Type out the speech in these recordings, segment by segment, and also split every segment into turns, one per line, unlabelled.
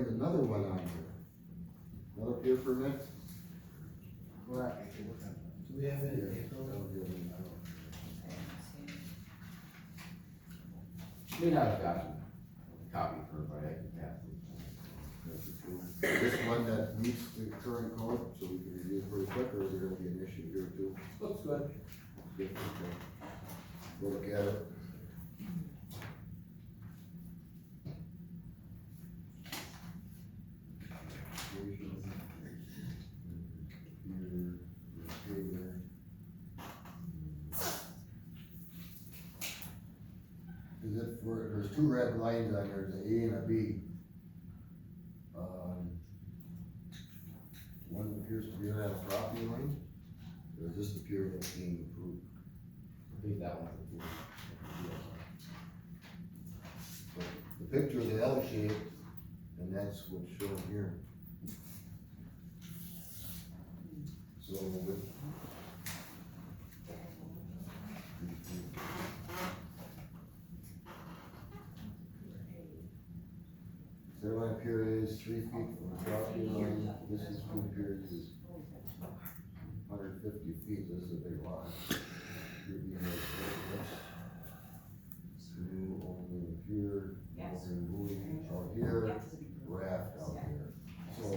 write another one on here. Another pier permit?
Correct.
Do we have it in April?
May not have gotten a copy for everybody, I can pass it.
This one that meets the current code, so we can review it pretty quick, or is there gonna be an issue here too?
Looks good.
Okay, okay. We'll look at it. Is it for, there's two red lines on there, there's an A and a B. One appears to be on a property line, or is this the pier that's being approved?
I think that one's
The picture of the L shape, and that's what's shown here. So with. Their line pier is 3 feet from the property line, this is two piers is 150 feet, this is a big lot. You're being like, new only pier, only moving out here, raft out there. So,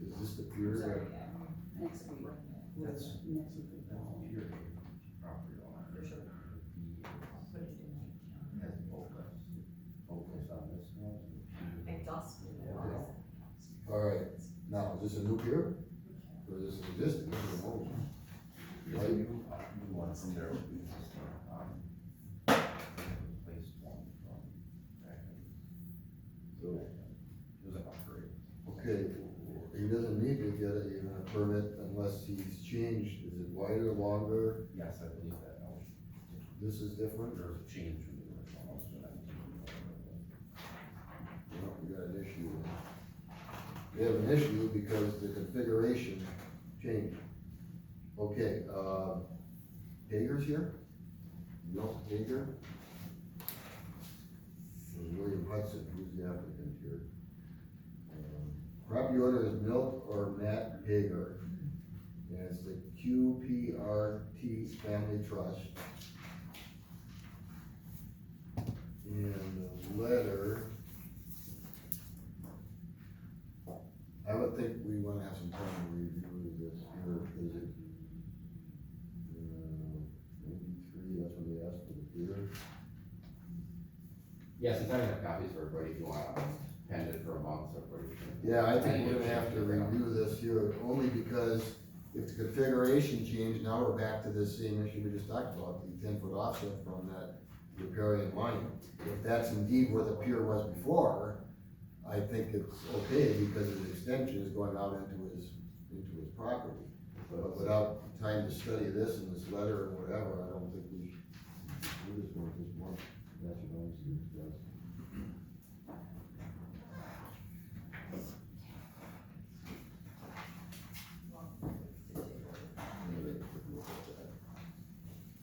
is this the pier that?
Next week.
That's-
Next week.
Your property owner. For sure. Has the focus on this one.
It does.
Alright, now, is this a new pier? Or is this an existing, this is an old one?
Right, you want from there would be just, replaced one from back in.
So,
It was an upgrade.
okay, he doesn't need to get a permit unless he's changed, is it wider, longer?
Yes, I believe that, no,
This is different,
there
or,
was a change from the original, most of that.
no, we got an issue. We have an issue because the configuration changed. Okay, Hager's here? No, Hager? And William Hudson, who's the applicant here? Property owner is Milt or Matt Hager. And it's the QPRT Family Trust. And the letter, I would think we wanna have some time to review this here, is it? Maybe 3, that's when they asked for the pier.
Yes, since I have copies for everybody, if you want, pen it for a month, so everybody can.
Yeah, I think we're gonna have to review this here, only because if the configuration changed, now we're back to this same issue we just talked about, the 10-foot offset from that riparian line. If that's indeed where the pier was before, I think it's okay, because his extension is going out into his property. But without time to study this and this letter or whatever, I don't think we should do this one this month. That's what I'm saying.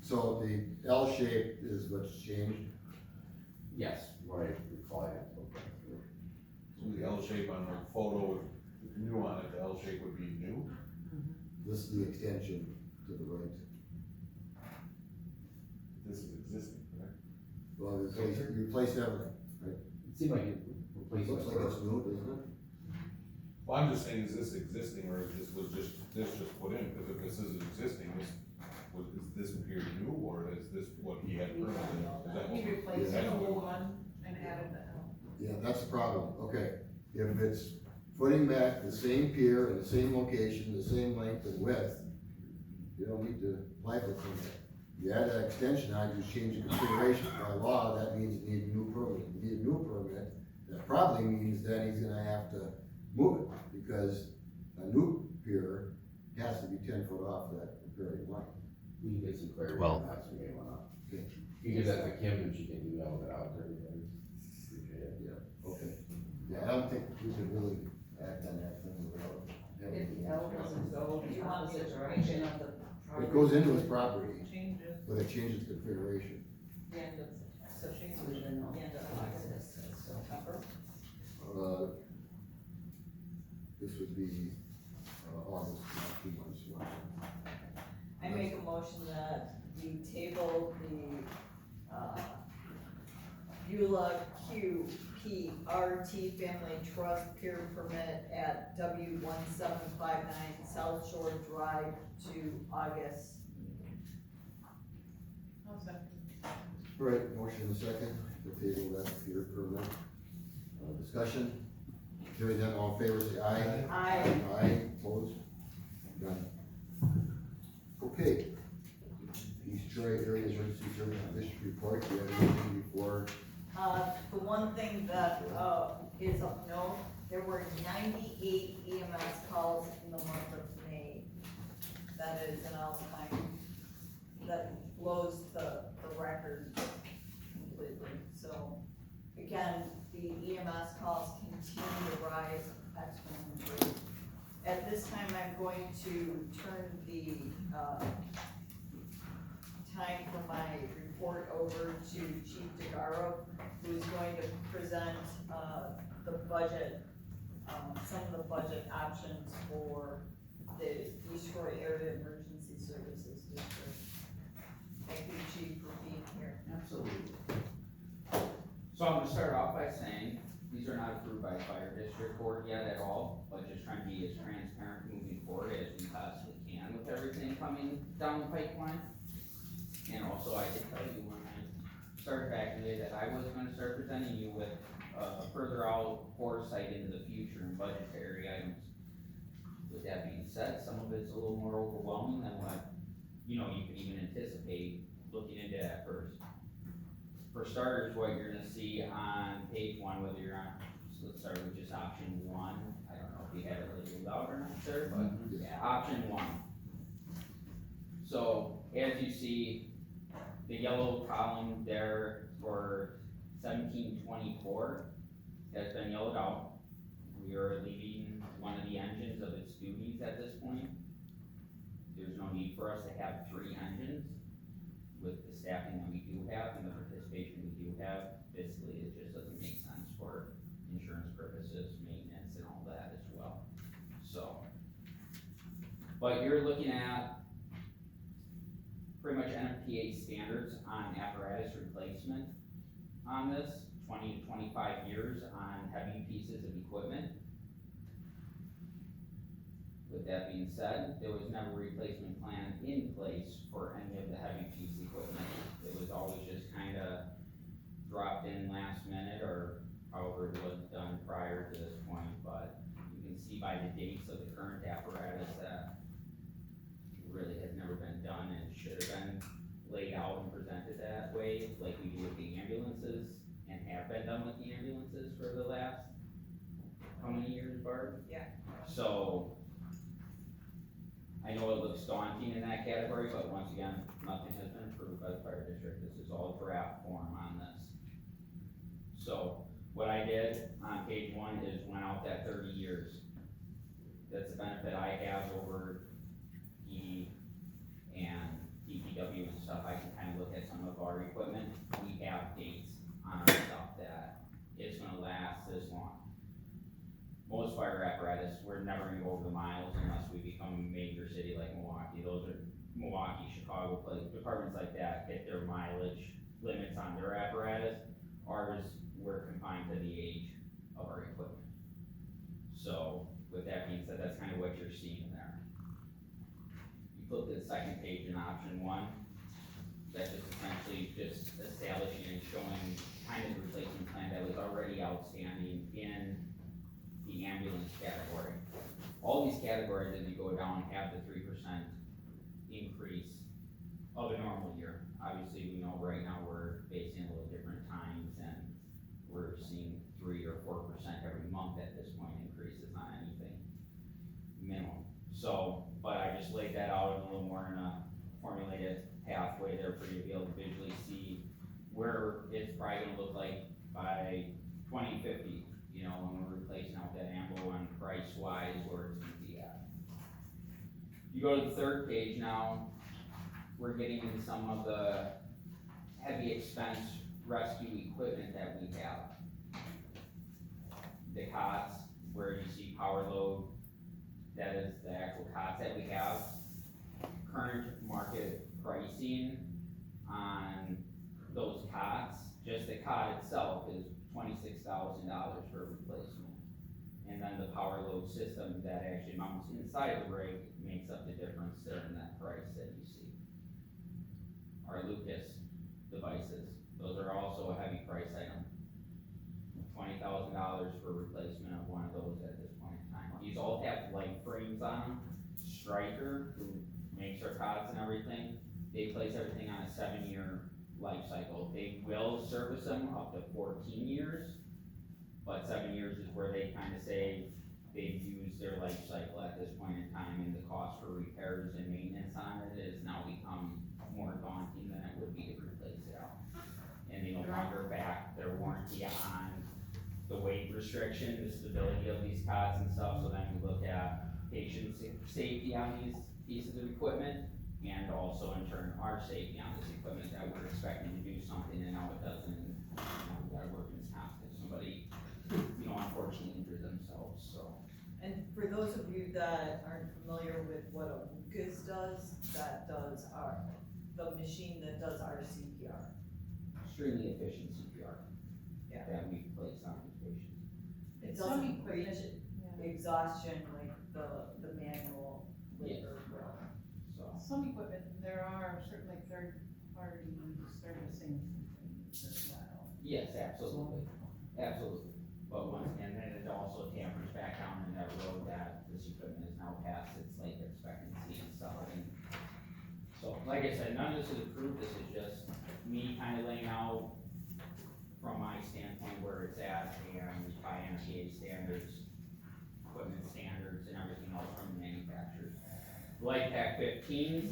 So the L shape is what's changed?
Yes, what I recall, I had to look back through.
So the L shape on the photo with the new on it, the L shape would be new?
This is the extension to the right.
This is existing, correct?
Well, replace everything.
It seemed like it replaced.
Looks like it's new, doesn't it?
Well, I'm just saying, is this existing or is this was just put in? Because if this is existing, is this appear new or is this what he had permitted? Is that
He
what-
replaced
Yeah.
the old one and added the L.
Yeah, that's the problem, okay. If it's putting back the same pier in the same location, the same length and width, you don't need to apply for a permit. You add that extension on, you change the configuration. By law, that means you need a new permit. You need a new permit, that probably means then he's gonna have to move it, because a new pier has to be 10 foot off that riparian line.
We can get some clarity
Well-
on that, so we may wanna.
Okay.
You give that to Kim and she can email it out to everybody. Appreciate it.
Yeah, okay. Yeah, I don't think we can really act on that thing without having.
If the L doesn't go,
Do
the
you want the
opposite
direction
direction of the property.
It goes into his property,
Changes
but it changes configuration.
the end of, so changes
We
the
don't know.
end of August, September.
this would be, August, not 2 months.
I make a motion that we table the, Beulah QPRT Family Trust Pier Permit at W1759 South Shore Drive to August.
How's that?
All right, motion and second, to table that Peter permit. Discussion, hearing none, all in favor, say aye.
Aye.
Aye, opposed, none. Okay. East Troy Area Emergency Service District Report, do you have anything before?
The one thing that, is of note, there were 98 EMS calls in the month of May. That is an all-time, that blows the record completely. So, again, the EMS calls continue to rise exponentially. At this time, I'm going to turn the, time for my report over to Chief DeGaro, who's going to present, the budget, some of the budget options for the East Troy Area Emergency Services District. Thank you, Chief, for being here.
Absolutely. So I'm gonna start off by saying, these are not approved by fire district board yet at all, but just trying to be as transparent moving forward as we possibly can with everything coming down the pipeline. And also, I did tell you when I started back today that I was gonna start presenting you with, further out foresight into the future and budgetary items. With that being said, some of it's a little more overwhelming than what, you could even anticipate looking into at first. For starters, what you're gonna see on page one, whether you're on, so let's start with just option one. I don't know if you had it really loud or not, sir, but yeah, option one. So, as you see, the yellow column there for 1724 has been yellowed out. We are leaving one of the engines of its duties at this point. There's no need for us to have 3 engines with the staffing that we do have and the participation we do have. Basically, it just doesn't make sense for insurance purposes, maintenance and all that as well. So, but you're looking at pretty much NFPA standards on apparatus replacement on this, 20 to 25 years on heavy pieces of equipment. With that being said, there was never a replacement plan in place for any of the heavy piece equipment. It was always just kinda dropped in last minute or however it was done prior to this point, but you can see by the dates of the current apparatus that it really has never been done and should have been laid out and presented that way, like we do with the ambulances and have been done with the ambulances for the last, how many years, Barb?
Yeah.
So, I know it looks daunting in that category, but once again, nothing has been approved by the fire district, this is all draft form on this. So, what I did on page one is went out that 30 years. That's the benefit I have over PD and DPW and stuff, I can kind of look at some of our equipment, we have dates on our stuff that it's gonna last this long. Most fire apparatus, we're never gonna go over the miles unless we become a major city like Milwaukee. Those are Milwaukee, Chicago, departments like that hit their mileage limits on their apparatus. Ours, we're confined to the age of our equipment. So, with that being said, that's kind of what you're seeing there. You flip to the second page in option one, that's just essentially just establishing and showing kind of the replacement plan that was already outstanding in the ambulance category. All these categories, as you go down, have the 3% increase of a normal year. Obviously, we know right now we're facing a little different times and we're seeing 3 or 4% every month at this point increases on anything minimum. So, but I just laid that out a little more in a formulated pathway there for you to be able to visually see where it's probably gonna look like by 2050. When we're replacing out that ambo and price wise where it's gonna be at. You go to the third page now, we're getting into some of the heavy expense rescue equipment that we have. The cots, where you see power load, that is the actual cots that we have. Current market pricing on those cots, just the cot itself is $26,000 for replacement. And then the power load system that actually mounts inside the rig makes up the difference there in that price that you see. Our Lucas devices, those are also a heavy price item. $20,000 for replacement of one of those at this point in time. These all have light frames on them. Stryker, who makes our cots and everything, they place everything on a 7-year life cycle. They will service them up to 14 years, but 7 years is where they kind of say they've used their life cycle at this point in time, and the cost for repairs and maintenance on it has now become more daunting than it would be to replace it out. And they no longer back their warranty on the weight restriction, the stability of these cots and stuff, so then we look at patient safety on these pieces of equipment, and also in turn, our safety on this equipment, that we're expecting to do something and now it doesn't, we gotta work in comp if somebody, unfortunately injure themselves, so.
And for those of you that aren't familiar with what a Lucas does, that does the machine that does our CPR.
Extremely efficient CPR.
Yeah.
That we've placed on these patients.
It
Some
doesn't reach
equipment, yeah.
exhaustion like the manual labor will.
So,
Some equipment, there are certainly third-party servicing companies as well.
yes, absolutely, absolutely. But once, and then it also tampers back down in that road that this equipment is now past its life expectancy and stuff. And so, like I said, none of this is approved, this is just me kind of laying out from my standpoint where it's at, and by NFPA standards, equipment standards, and everything else from the manufacturers. LifePak 15s,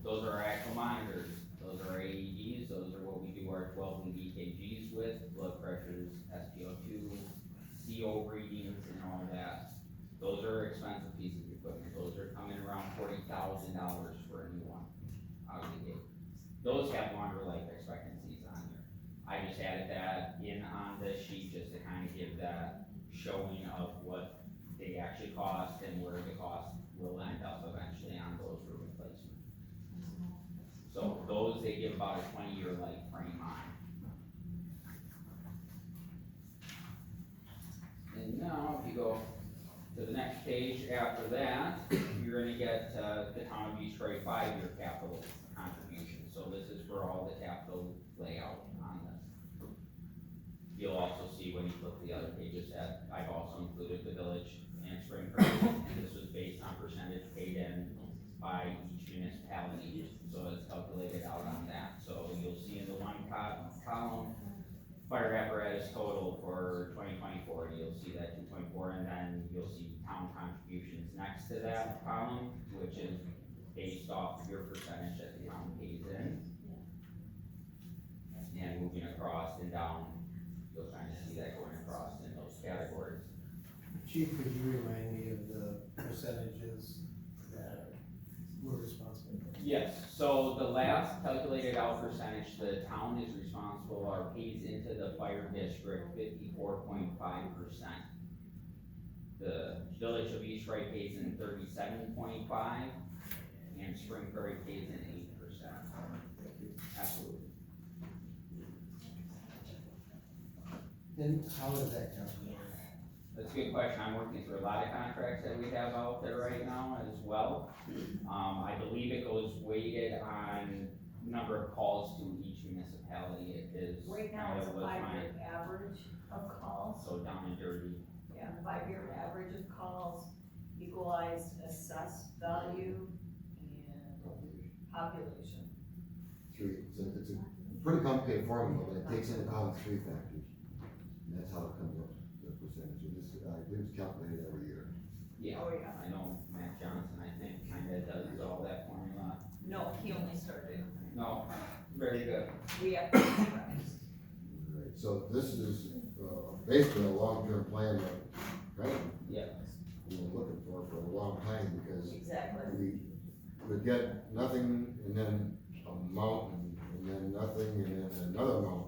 those are our actual monitors, those are AEDs, those are what we do our 12 lead EKGs with, blood pressures, SpO2, CO readings, and all that. Those are expensive pieces of equipment, those are coming around $40,000 for a new one, out of the gate. Those have longer life expectancies on here. I just added that in on this sheet just to kind of give that showing of what they actually cost and where the cost will end up eventually on those for replacement. So those, they give about a 20-year life frame on. And now, if you go to the next page after that, you're gonna get, the town of East Troy 5-year capital contribution. So this is for all the capital layout on this. You'll also see when you flip the other pages that I've also included the village and Spring Prairie, and this was based on percentage paid in by each municipality, so it's calculated out on that. So you'll see in the one column, fire apparatus total for 2024, you'll see that 2.4, and then you'll see town contributions next to that column, which is based off your percentage that the town pays in. And moving across and down, you'll kind of see that going across in those categories.
Chief, could you remind me of the percentages that we're responsible for?
Yes, so the last calculated out percentage, the town is responsible or pays into the fire district 54.5%. The village of East Wright pays in 37.5, and Spring Prairie pays in 8%. Absolutely.
And how is that calculated?
That's a good question. I'm working through a lot of contracts that we have out there right now as well. I believe it goes weighted on number of calls to each municipality. It is.
Right now, it's a
was mine.
5-year average of calls,
So down and dirty.
yeah, 5-year average of calls, equalized assessed value, and population.
It's a pretty complicated formula, but it takes into account 3 factors. And that's how it comes up, the percentage, it is, I believe it's calculated every year.
Yeah,
Oh, yeah.
I know Matt Johnson, I think, kinda does all that formula.
No, he only started,
No, very good.
we have to correct.
Right, so this is, basically a long-term plan that, right?
Yeah.
We've been looking for a long time, because
Exactly.
we would get nothing, and then a mountain, and then nothing, and then another mountain.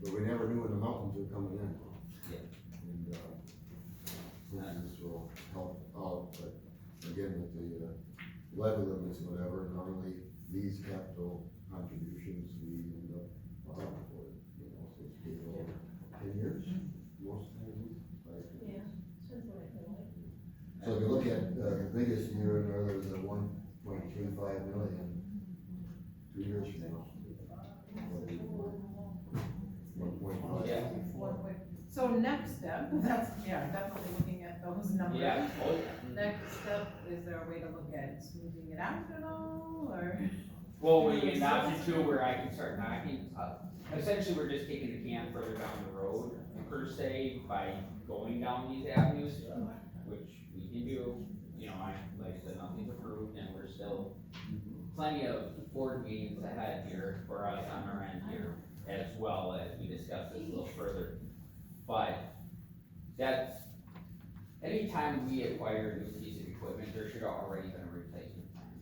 But we never knew when the mountains were coming in.
Yeah.
And, hopefully this will help again, with the, levy limits and whatever, normally these capital contributions, we end up bonding for it, you know, so it's been over 10 years, most times, 5 years. So if you look at, the biggest year, in there was a 1.35 million, 2 years from now. 1.5.
Yeah.
So next step, that's, yeah, definitely looking at those numbers.
Yeah, oh, yeah.
Next step, is there a way to look at smoothing it out at all, or?
Well, when you get an option two where I can start knocking, essentially, we're just kicking the can further down the road, per se, by going down these avenues, which we can do. You know, like I said, nothing's approved, and we're still plenty of board meetings ahead here for us on our end here, as well as we discuss this a little further. But that's, anytime we acquire a new piece of equipment, there should have already been a replacement plan,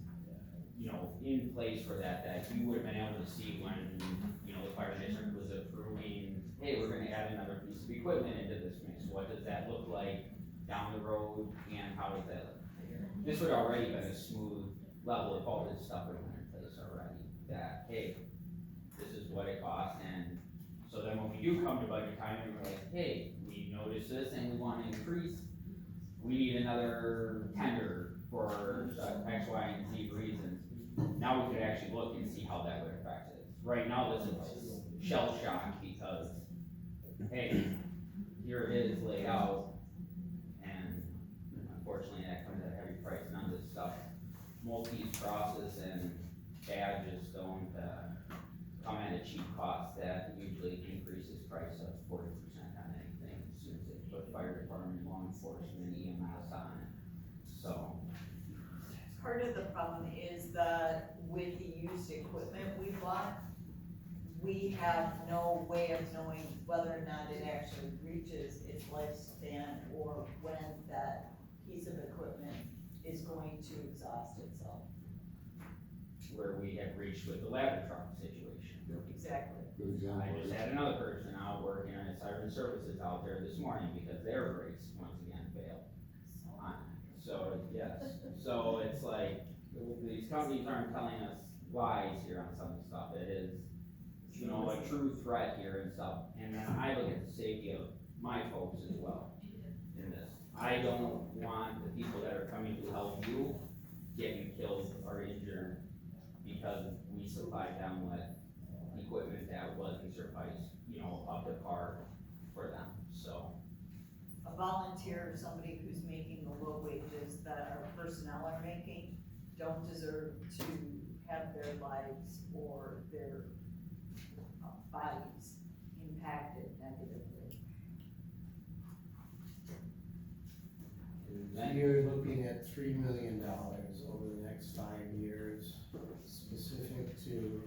you know, in place for that you would have been able to see when, you know, the fire district was approving, hey, we're gonna add another piece of equipment into this mix. What does that look like down the road, and how does that look? This would already been a smooth level if all this stuff had been in place already, that, hey, this is what it costs, and so then when we do come to budget time and we're like, hey, we noticed this and we wanna increase, we need another tender for X, Y, and Z reasons. Now we could actually look and see how that would affect it. Right now, this is shell shock because, hey, here it is laid out, and unfortunately that comes at a heavy price. None of this stuff, multi process and badges don't, come at a cheap cost. That usually increases price of 40% on anything as soon as they put fire department, law enforcement, EMS on it, so.
Part of the problem is that with the used equipment we bought, we have no way of knowing whether or not it actually reaches its lifespan or when that piece of equipment is going to exhaust itself.
Where we have reached with the ladder truck situation.
Exactly.
Good example.
I just had another person out working on siren services out there this morning because their brakes once again failed. So, yes, so it's like, these companies aren't telling us lies here on some of the stuff. It is, you know, a true threat here and stuff. And then I look at the safety of my folks as well in this. I don't want the people that are coming to help you getting killed or injured because we supplied them with equipment that wasn't sufficed, you know, up to par for them, so.
A volunteer, somebody who's making the low wages that our personnel are making, don't deserve to have their lives or their bodies impacted negatively.
So you're looking at $3 million over the next 5 years, specific to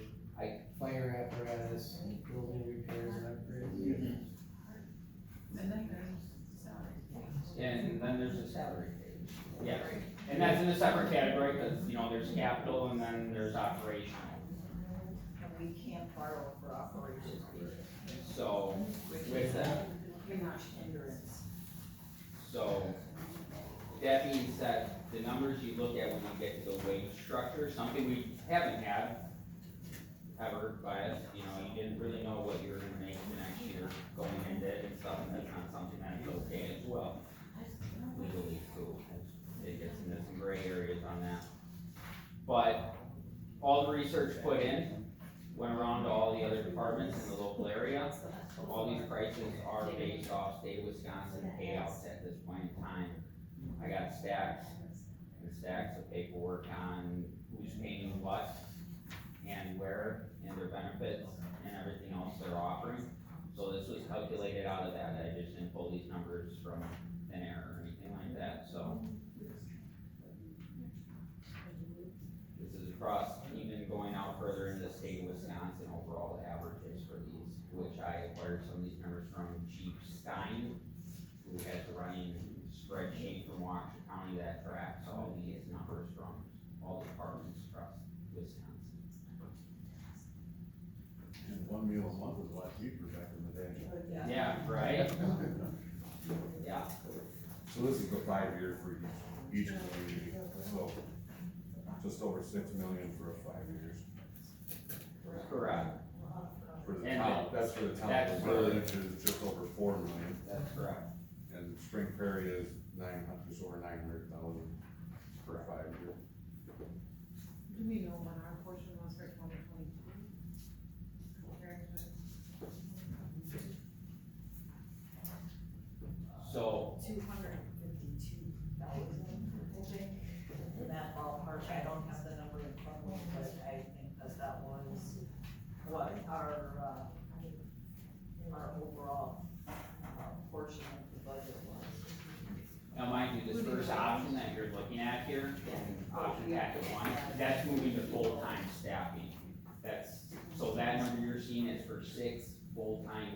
fire apparatus, building repairs and upgrades?
And then there's salary.
And then there's the salary page, yeah, and that's in a separate category, because, you know, there's capital and then there's operational.
And we can't borrow for operations either,
So,
which
with
is
that,
a huge hindrance.
so, that being said, the numbers you look at when you get to the wage structure, something we haven't had ever by us, you know, you didn't really know what you were gonna make the next year going into it and stuff, and that's not something that's okay as well. Legally too, it gets into some gray areas on that. But all the research put in, went around to all the other departments in the local area. All these prices are based off state of Wisconsin payouts at this point in time. I got stacks and stacks of paperwork on who's paying what and where, and their benefits and everything else they're offering. So this was calculated out of that. I just didn't pull these numbers from thin air or anything like that, so. This is across, even going out further into the state of Wisconsin, overall averages for these, which I acquired some of these numbers from Chief Stein, who has a running spreadsheet from Waukesha County that tracks all these numbers from all departments across Wisconsin.
And 1 meal a month was a lot cheaper back in the day.
Yeah, right? Yeah,
So this is the 5 year for each community, so just over 6 million for 5 years.
Correct,
For the
And
town, that's for the town,
that's
the village is just over 4 million,
that's correct,
and Spring Prairie is 900, just over 900,000 for 5 years.
Do we know what our portion was for 2022? Compared to,
so,
252,000, I think, in that ballpark. I don't have the number in front of me, but I think that was what our overall, portion of the budget was.
now mind you, this first option that you're looking at here, option packet one, that's moving to full-time staffing. So that number you're seeing is for 6 full-time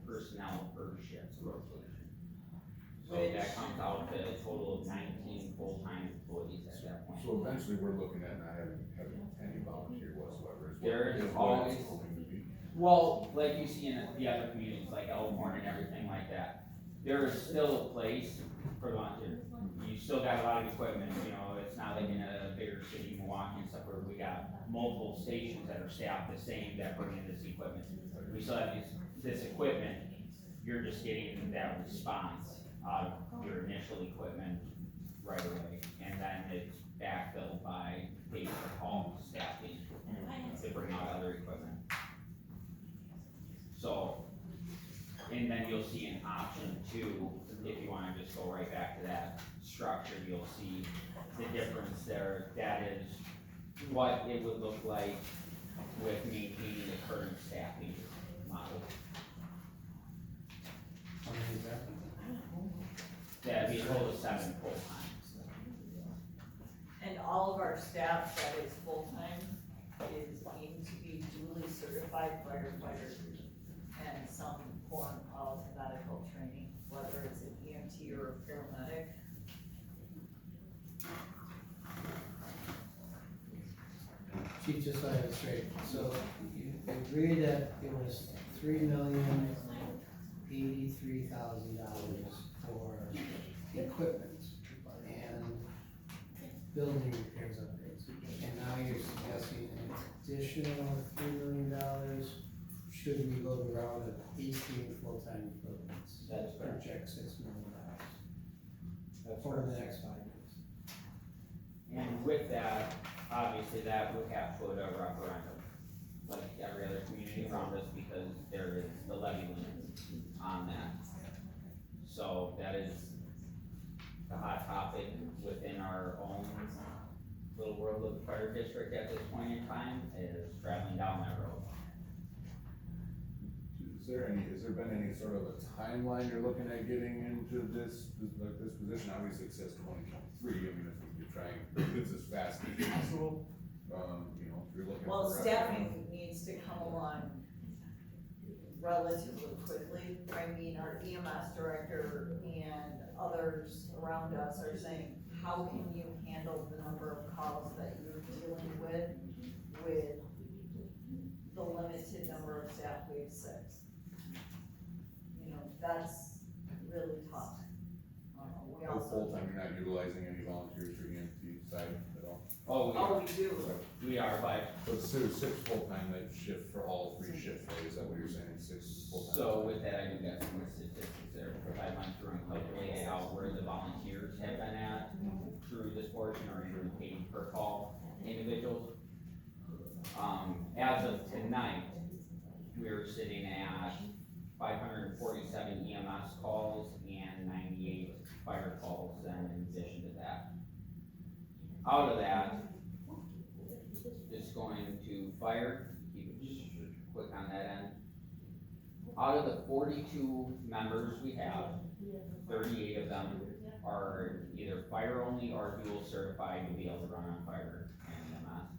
personnel per shift rotation. So that comes out to a total of 19 full-time employees at that point.
So eventually, we're looking at not having any volunteer whatsoever.
There is
what
always-
it's going to be.
Well, like you see in the other communities, like Elmore and everything like that, there is still a place for volunteers. You still got a lot of equipment, you know, it's not like in a bigger city, Milwaukee and stuff, where we got multiple stations that are staffed the same that bring in this equipment. We still have this equipment, you're just getting that response out of your initial equipment right away. And then it's backfilled by paid per call staffing to bring out other equipment. So, and then you'll see an option two, if you wanna just go right back to that structure, you'll see the difference there. That is what it would look like with maintaining the current staffing model.
How many is that?
That'd be a total of 7 full-time.
And all of our staff that is full-time is aimed to be duly certified firefighters and some form of medical training, whether it's an EMT or a paramedic.
Chief, just so I have it straight, so you agreed that it was $3,083,000 for equipment and building repairs upgrades. And now you're suggesting an additional $3 million, should we go the route of 18 full-time equivalents?
That's correct.
Project $6 million
That's
over the next 5 years.
And with that, obviously that would have to go to a referendum, like every other community around us, because there is the levy limit on that. So that is the hot topic within our own little world of the fire district at this point in time, is traveling down that road.
Has there been any sort of a timeline you're looking at getting into this position? Obviously, it says 2023, I mean, if we could try and do this as fast as possible, you know, if you're looking.
Well,
for
staffing needs to come along relatively quickly. I mean, our EMS director and others around us are saying, how can you handle the number of calls that you're dealing with the limited number of staff, we have 6? You know, that's really tough. We
Oh,
also,
full-time, you're not utilizing any volunteers for EMT side at all?
oh, we do.
We are, but,
So it's 6 full-time that shift for all 3 shifts, right? Is that what you're saying, 6 full-time?
so with that, I do got some statistics there, because I went through and calculated out where the volunteers have been at through this portion, or even paid per call individuals. As of tonight, we're sitting at 547 EMS calls and 98 fire calls then in addition to that. Out of that, just going to fire, keep it just quick on that end. Out of the 42 members we have, 38 of them are either fire only or dual certified to be able to run on fire and EMS.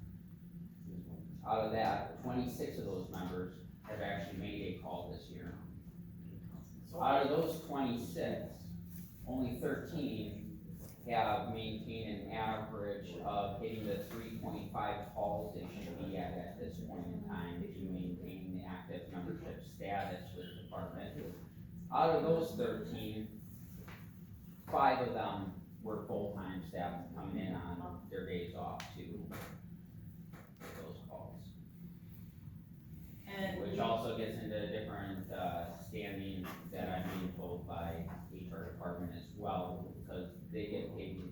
Out of that, 26 of those members have actually made a call this year. Out of those 26, only 13 have maintained an average of hitting the 3.5 calls they should be at this point in time to maintain the active membership status with the department. Out of those 13, 5 of them were full-time staff coming in on their days off to make those calls.
And
Which also gets into different, standing that I'm being told by HR department as well, because they get paid,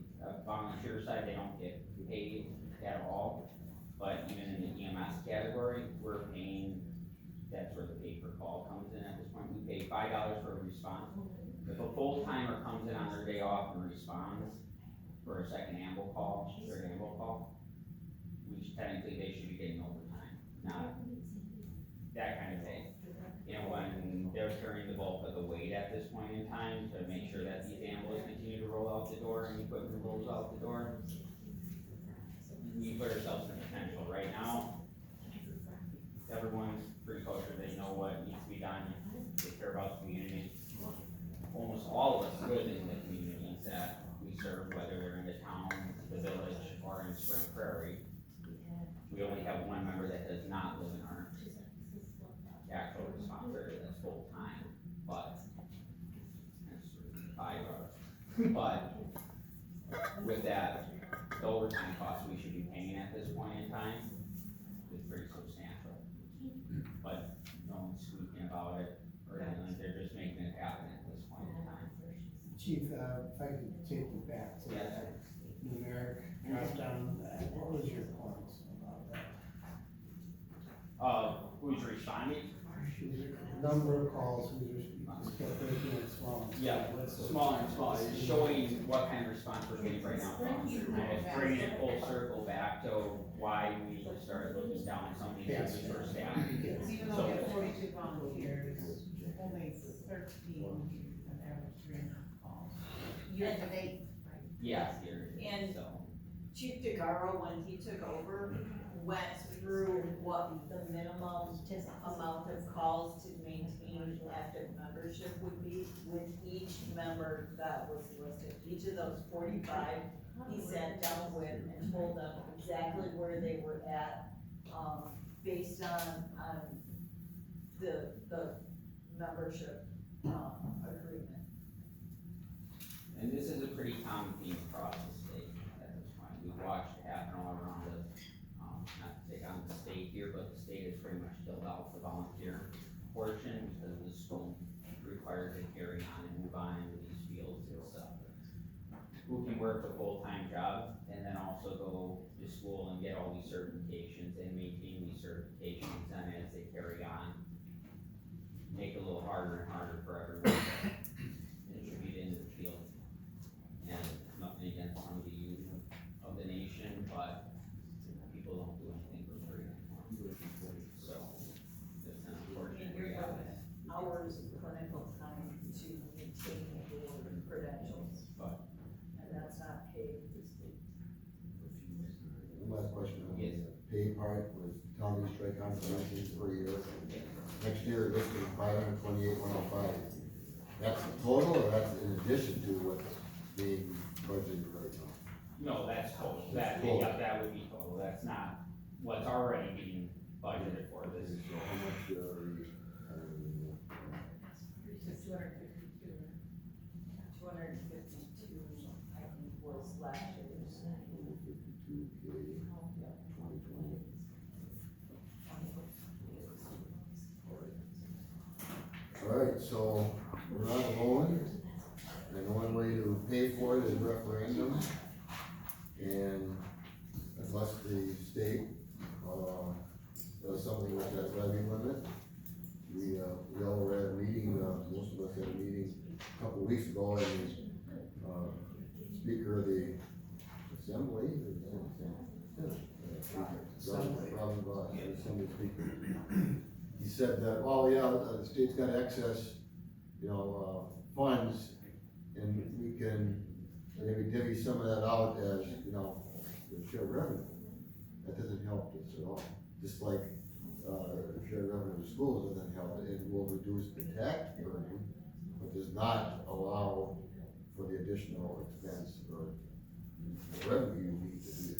volunteer side, they don't get paid at all. But even in the EMS category, we're paying, that's where the pay per call comes in at this point, we pay $5 for a response. If a full timer comes in on their day off and responds for a second amble call, third amble call, which technically they should be getting overtime, not that kind of thing. You know, when they're carrying the bulk of the weight at this point in time to make sure that these ambulances continue to roll out the door and equipment rolls out the door, we put ourselves in potential. Right now, everyone's pretty kosher, they know what needs to be done, they care about the community. Almost all of us live in the communities that we serve, whether they're in the town, the village, or in Spring Prairie. We only have one member that does not live in our actual response area, that's full-time, but that's byproduct. But with that, the overtime costs we should be paying at this point in time is pretty substantial. But no one's squeaking about it, or anything, they're just making it happen at this point in time.
Chief, if I could take you back to
Yes,
that numeric drop down, what was your point about that?
Who's responding?
Number of calls, you just kept breaking it small.
Yeah,
What's the-
smaller and smaller, it's showing what kind of response we're getting right now. And it's bringing it full circle back to why we started looking down at some of these areas for staff.
Even though we have 42 volunteers, only 13, an average 3.5 calls. Year to date, right?
Yeah, here,
And-
so,
Chief DeGaro, when he took over, went through what the minimum amount of calls to maintain active membership would be with each member that was listed. Each of those 45, he sat down with and told them exactly where they were at, based on the membership, agreement.
and this is a pretty common theme across the state at this point. We've watched it happen all around us. Not to take on the state here, but the state has pretty much filled out the volunteer portion because the school required to carry on and move on into these fields and stuff. Who can work a full-time job and then also go to school and get all these certifications and maintain these certifications, and as they carry on, make it a little harder and harder for everyone to contribute into the field. And nothing against some of the youth of the nation, but people don't do anything for free anymore. So, it's an unfortunate reality.
Hours of clinical time to maintain your credentials.
But-
And that's not paid.
One last question on
Yes.
the pay part was county strike contributions per year. Next year, this is 528,105. That's the total, or that's in addition to what's being budgeted right now?
No, that's total, that,
Total.
yeah, that would be total, that's not what's already being budgeted for this.
So how much are we,
It's 252.
252, I think, was last year's.
52K, 2020. All right, so we're not alone, and the one way to pay for it is referendum. And unless the state, does something with that levy limit. We all were at a meeting, most of us had a meeting a couple of weeks ago, and the speaker of the assembly, assembly speaker, he said that, well, yeah, the state's got excess, funds, and we can maybe divvy some of that out as, the shared revenue. That doesn't help us at all, just like, shared revenue to schools doesn't help, it will reduce the tax burden, but does not allow for the additional expense or the revenue you need to do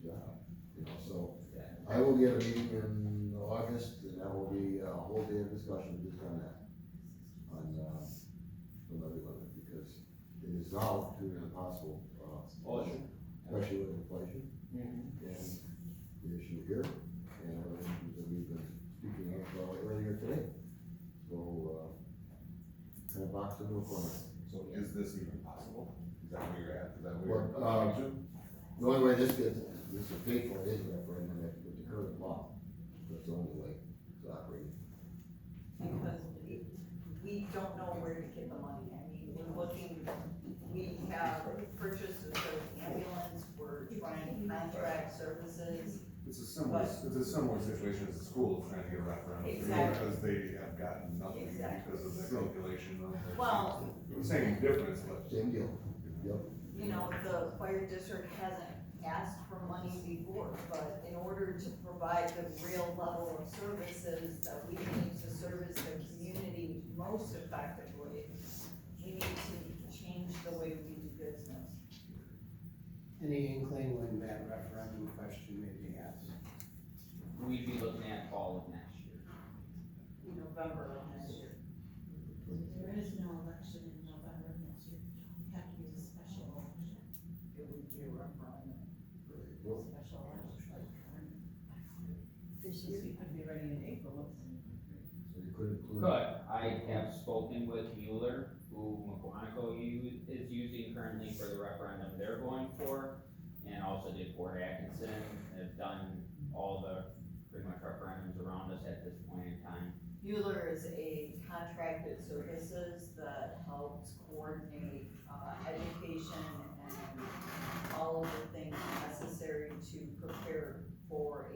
the job, so. I will get a meeting in August, and that will be a whole day of discussion just on that, on, the levy limit, because it is resolved to an impossible, solution, especially with inflation. And the issue here, and other issues that we've been speaking of earlier today. So, kind of boxed into a corner.
So is this even possible? Is that where you're at? Is that where
Well,
you're?
The only way this is paid for is referendum with the current law. That's the only way to operate.
Because we don't know where to get the money. I mean, we're looking, we have purchases of ambulance, we're trying to contract services.
It's a similar situation as the schools trying to get a wraparound.
Exactly.
Because they have gotten nothing
Exactly.
because of the calculation of.
Well,
Same difference, but.
Same deal. Yep.
you know, the fire district hasn't asked for money before, but in order to provide the real level of services that we need to service the community most effectively, we need to change the way we do business.
Any inkling when that referendum question may be asked?
We'd be looking at fall of next year.
November of next year.
There is no election in November next year, you have to use a special election,
It would be a referendum.
Well,
special election, like, this year, you could be ready in April.
so you could include.
Could, I have spoken with Mueller, who McQuanico is using currently for the referendum they're going for, and also did Fort Atkinson, have done all the, pretty much referendums around us at this point in time.
Mueller is a contracted services that helps coordinate, education and all of the things necessary to prepare for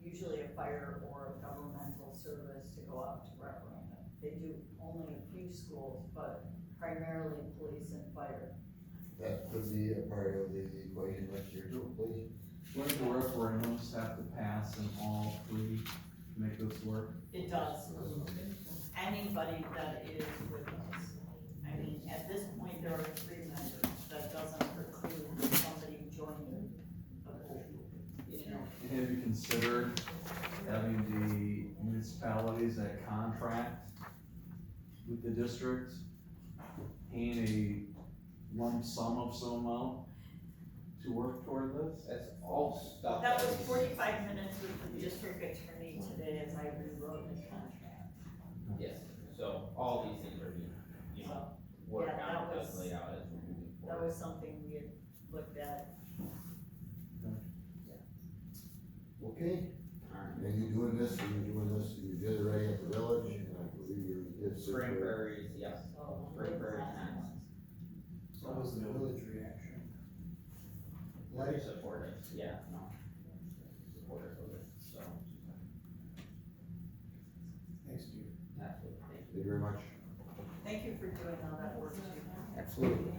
usually a fire or a governmental service to go out to referendum. They do only a few schools, but primarily police and fire.
That could be a part of the equation next year too, please.
What do the referendums have to pass in all three to make this work?
It does. Anybody that is with us. I mean, at this point, there are 3 members. That doesn't preclude somebody joining the pool, you know.
And have you considered having the municipalities that contract with the districts paying a lump sum of some amount to work toward this?
That's all stuff.
That was 45 minutes with the district attorney today as I rewrote the contract.
Yes, so all these things are being, you know, worked
Yeah,
on,
that was-
just laid out as we're moving
That
forward.
was something we had looked at.
Okay,
Alright.
and you doing this, you did it already at the village, and I believe you did.
Spring Prairies, yes,
So,
Spring Prairies next.
What was the village reaction?
Very supportive, yeah, no. Supportive of it, so,
Thanks, Steve.
absolutely, thank you.
Thank you very much.
Thank you for doing all that work too.
Absolutely.